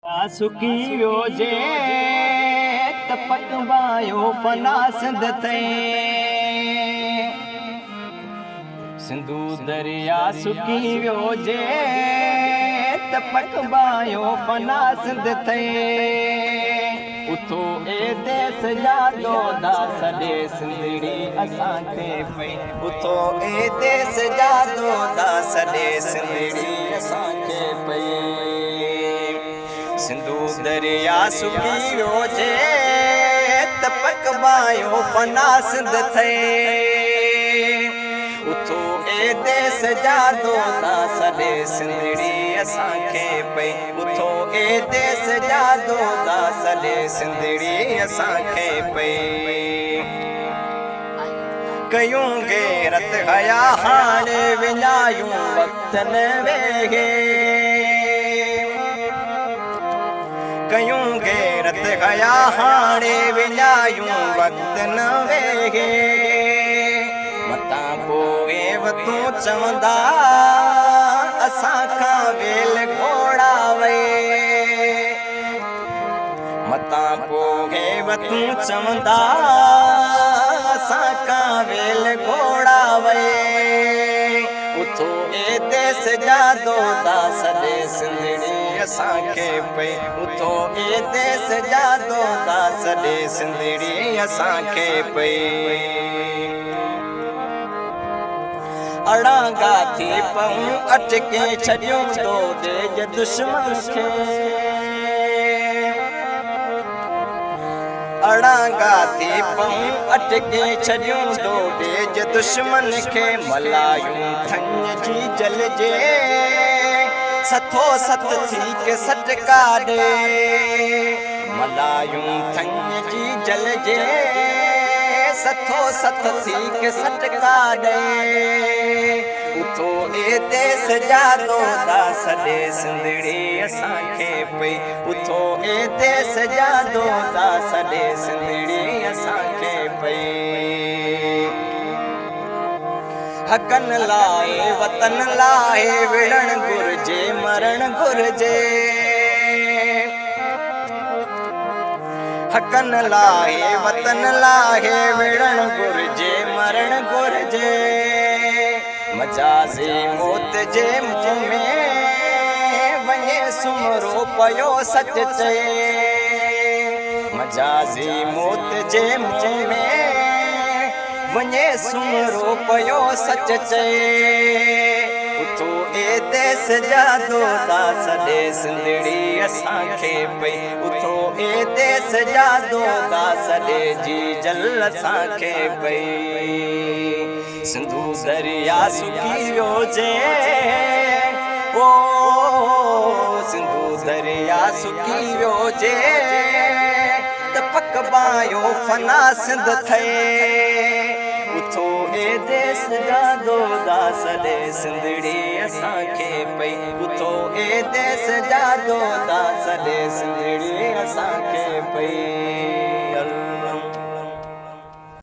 सुकी वियो जे त पकवायो फना सिंध थे सिंधु दरिया सुकी वियो जे त पकवायो फना सिंध थे उथो ए देश यादो दा सॾे सिंधड़ी असांखे पई उथो ए देश यादो दा सॾे सिंधड़ी असांखे पई सिंधु दरिया सुकी वियो जे त पकवायो फना सिंध थे उथो ए देश यादो दा सॾे सिंधड़ी असांखे पई उथो ए देश यादो दा सॾे सिंधड़ी असांखे पई कयूं गैरत हया हाणे विञायूं वक़्त न वेगे कयूं गैरत हया हाणे विञायूं वक़्त न वेगे मतां पोइ तूं चवंदा असां खां वेल घोड़ा वे मतां पोइ तूं चवंदा असां खां वेल घोड़ा वे उथो ए देश यादो दा सॾे सिंधड़ी असांखे पई उथो ए देश यादो दा सॾे सिंधड़ी असांखे पई अड़ांगा थी पऊं अटके छॾियूं तो देज दुश्मन खे अड़ांगा थी पऊं अटके छॾियूं तो देज दुश्मन खे मलायूं थञ जी जल जे सथो सत थी के सटका ॾे मलायूं थञ जी जल जे सथो सत थी के सटका ॾे उथो ए देश यादो दा सॾे सिंधड़ी असांखे पई उथो ए देश यादो दा सॾे सिंधड़ी असांखे पई हकन लाए वतन लाए विढ़ण घुर्जे मरण घुर्जे हकन लाए वतन लाए विढ़ण घुर्जे मरण घुर्जे मजाज़ी मौत जे मुंह में वञे सुमरो पयो सच चए मजाज़ी मौत जे मुंह में वञे सुमरो पयो सच चए उथो ए देश यादो दा सॾे सिंधड़ी असांखे पई उथो ए देश यादो दा सॾे जी जल असांखे पई सिंधु दरिया सुकी वियो जे ओ सिंधु दरिया सुकी वियो जे त पकवायो फना सिंध थे उथो ए देश यादो दा सॾे सिंधड़ी असांखे पई उथो ए देश यादो दा सॾे सिंधड़ी असांखे पई।